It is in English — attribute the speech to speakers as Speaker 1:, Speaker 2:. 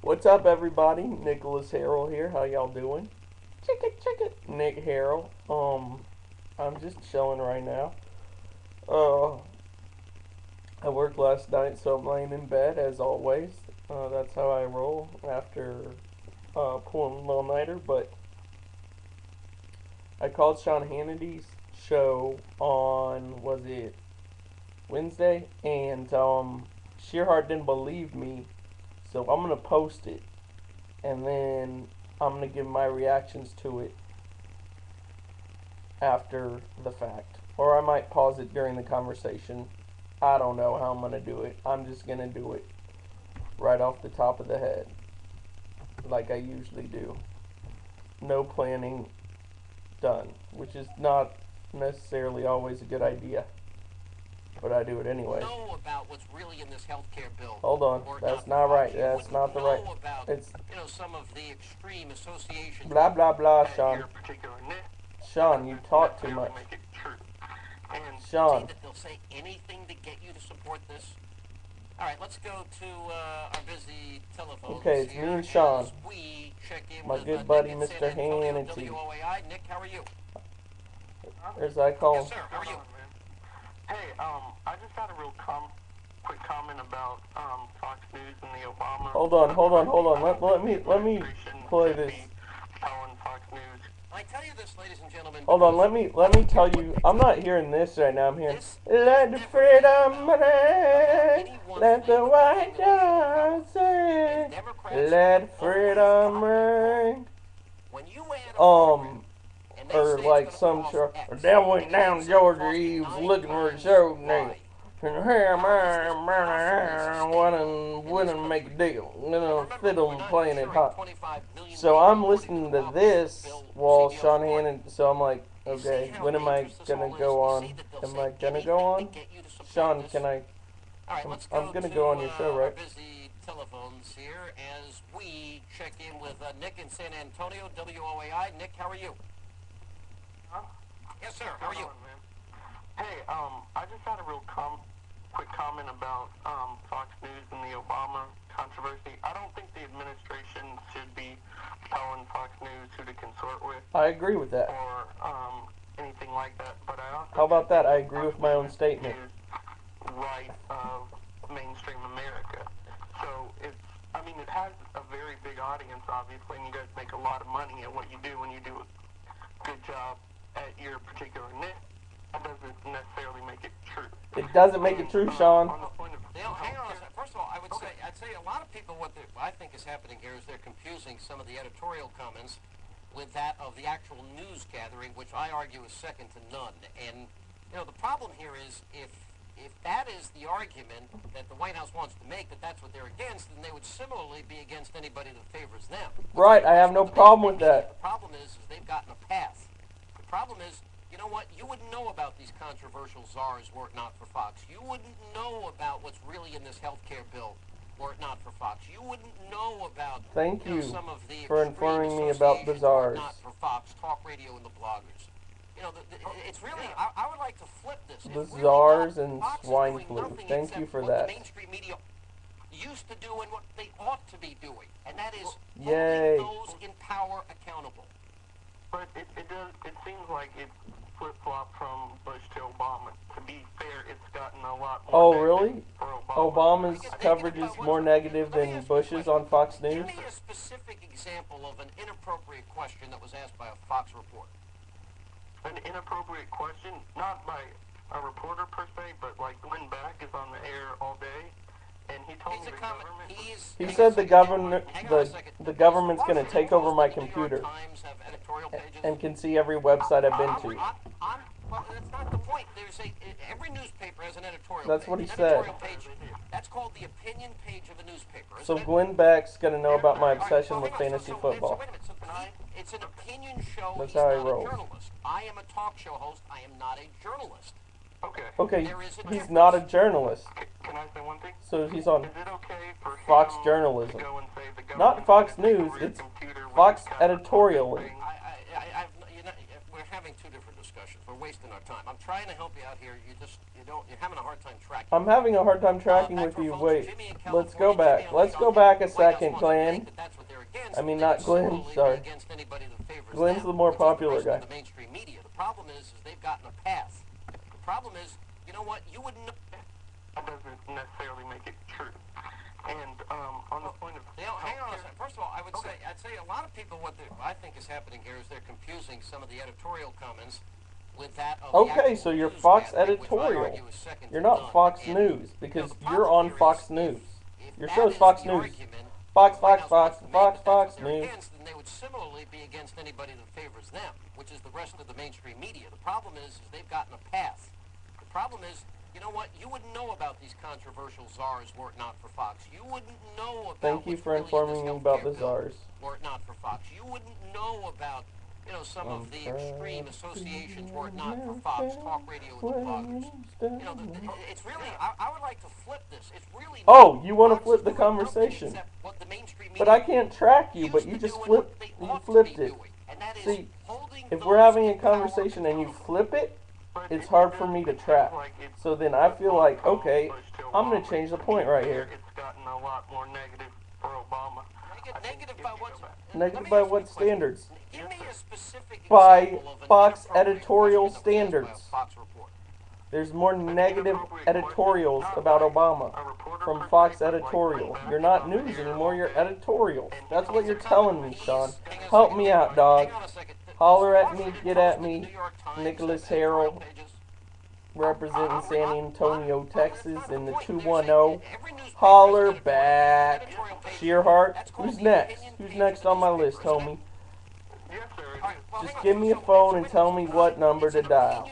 Speaker 1: What's up, everybody? Nicholas Harrell here. How y'all doing? Check it. Nick Harrell. I'm just chilling right now. Uh, I worked last night, so I'm laying in bed as always. That's how I roll after pulling a all-nighter. But I called Sean Hannity's show on, was it Wednesday? And Shearhart didn't believe me, so I'm gonna post it, and then I'm gonna give my reactions to it after the fact, or I might pause it during the conversation. I don't know how I'm gonna do it. I'm just gonna do it right off the top of the head, like I usually do. No planning, done, which is not necessarily always a good idea, but I do it anyway.
Speaker 2: Know about what's really in this healthcare bill.
Speaker 1: Hold on, that's not right. That's not the right. It's
Speaker 2: some of the extreme associations.
Speaker 1: Blah blah blah, Sean. Sean, you talk too much. Sean.
Speaker 2: That they'll say anything to get you to support this. All right, let's go to our busy telephone.
Speaker 1: Okay, it's me and Sean.
Speaker 2: We check in
Speaker 1: my
Speaker 2: with,
Speaker 1: good buddy,
Speaker 2: Nick
Speaker 1: Mr. Hannity.
Speaker 2: WOAI. Nick, how are you?
Speaker 1: As I call him.
Speaker 2: Yes, sir. How are you?
Speaker 3: Hey, I just had a real quick comment about Fox News and the Obama.
Speaker 1: Hold on. Let me play this.
Speaker 3: Fox News.
Speaker 2: I tell you this, ladies and gentlemen.
Speaker 1: Hold on, let me tell you. I'm not hearing this right now. I'm hearing let the freedom ring, let the white dove sing, let freedom ring. Or like some show. That went down to Georgia. He was looking for a show name. And here, man, wouldn't make a deal. You know, fiddle and playing it hot. So I'm listening to this while Sean Hannon. So I'm like, okay, when am I gonna go on? Am I gonna go on? Sean, can I? I'm gonna go on your show, right?
Speaker 2: Busy telephones here as we check in with Nick in San Antonio, WOAI. Nick, how are you?
Speaker 3: Huh?
Speaker 2: Yes, sir. How are you?
Speaker 3: Hey, I just had a real quick comment about Fox News and the Obama controversy. I don't think the administration should be telling Fox News who to consort with.
Speaker 1: I agree with that.
Speaker 3: Or anything like that. But I also
Speaker 1: how about that? I agree with my own statement.
Speaker 3: Right of mainstream America. So it has a very big audience, obviously, and you guys make a lot of money at what you do when you do a good job at your particular niche. That doesn't necessarily make it true.
Speaker 1: It doesn't make it true, Sean.
Speaker 2: Hang on a second. First of all, I'd say a lot of people, what I think is happening here is they're confusing some of the editorial comments with that of the actual news gathering, which I argue is second to none. And, the problem here is if that is the argument that the White House wants to make, that's what they're against, then they would similarly be against anybody that favors them.
Speaker 1: Right, I have no problem with that.
Speaker 2: The problem is they've gotten a path. The problem is, you know what? You wouldn't know about these controversial czars were it not for Fox. You wouldn't know about what's really in this healthcare bill were it not for Fox. You wouldn't know about
Speaker 1: Thank you
Speaker 2: some of the
Speaker 1: for informing me about the czars.
Speaker 2: Not for Fox, talk radio, and the bloggers. It's really, I would like to flip this.
Speaker 1: The czars and swine flu. Thank you for that.
Speaker 2: The mainstream media used to do and what they ought to be doing, and that is
Speaker 1: Yay.
Speaker 2: holding those in power accountable.
Speaker 3: But it seems like it's flip-flop from Bush to Obama. To be fair, it's gotten a lot more
Speaker 1: really?
Speaker 3: for Obama.
Speaker 1: Obama's coverage is more negative than Bush's on Fox News?
Speaker 2: Give me a specific example of an inappropriate question that was asked by a Fox reporter.
Speaker 3: An inappropriate question, not by a reporter per se, but like Glenn Beck is on the air all day, and he told me the government.
Speaker 1: He said the government's going to take over my computer and can see every website I've been to.
Speaker 2: Well, that's not the point. Every newspaper has an editorial page.
Speaker 1: That's what he said.
Speaker 2: That's called the opinion page of a newspaper.
Speaker 1: So Glenn Beck's going to know about my obsession with fantasy football.
Speaker 2: So wait a minute. It's an opinion show.
Speaker 1: That's
Speaker 2: He's
Speaker 1: how he
Speaker 2: not
Speaker 1: rolls.
Speaker 2: a journalist. I am a talk show host. I am not a journalist.
Speaker 3: Okay.
Speaker 1: He's not a journalist.
Speaker 3: Can I say one thing?
Speaker 1: So he's on
Speaker 3: Is it okay for
Speaker 1: Fox
Speaker 3: him
Speaker 1: journalism.
Speaker 3: to go and say the
Speaker 1: Not
Speaker 3: government
Speaker 1: Fox
Speaker 3: can take
Speaker 1: News,
Speaker 3: over your
Speaker 1: it's
Speaker 3: computer when
Speaker 1: Fox
Speaker 3: you got a
Speaker 1: editorially.
Speaker 3: thing?
Speaker 2: We're having two different discussions. We're wasting our time. I'm trying to help you out here. You're having a hard time tracking.
Speaker 1: I'm having a hard time tracking with you. Wait, let's go back. Let's go back a second, Glenn. I mean, not Glenn, sorry. Glenn's the more popular guy.
Speaker 2: The mainstream media. The problem is they've gotten a path. The problem is, you know what? You wouldn't know.
Speaker 3: That doesn't necessarily make it true. And on the point of
Speaker 2: hang on a second. First of all, I'd say a lot of people, what I think is happening here is they're confusing some of the editorial comments with that of
Speaker 1: Okay, so you're Fox editorial. You're not Fox News, because you're on Fox News. Your show's Fox News. Fox News.
Speaker 2: Then they would similarly be against anybody that favors them, which is the rest of the mainstream media. The problem is they've gotten a path. The problem is, you know what? You wouldn't know about these controversial czars were it not for Fox. You wouldn't know about.
Speaker 1: Thank you for informing me about the czars.
Speaker 2: Were it not for Fox, you wouldn't know about, you know, some of the extreme associations were it not for Fox Talk Radio and the bloggers. You know, it's really. I would like to flip this. It's really.
Speaker 1: Oh, you want to flip the conversation? But I can't track you. But you just flipped it. See, if we're having a conversation and you flip it, it's hard for me to track. So then I feel like, okay, I'm going to change the point right here.
Speaker 3: It's gotten a lot more negative for Obama.
Speaker 1: Negative by what standards?
Speaker 2: Give me a specific
Speaker 1: by Fox editorial standards. There's more negative editorials about Obama from Fox editorial. You're not news anymore, you're editorial. That's what you're telling me, Sean. Help me out, dog. Holler at me, get at me. Nicholas Harrell, representing San Antonio, Texas, in the 210. Holler back. Shearhart, who's next? Who's next on my list, homie? Just give me a phone and tell me what number to dial.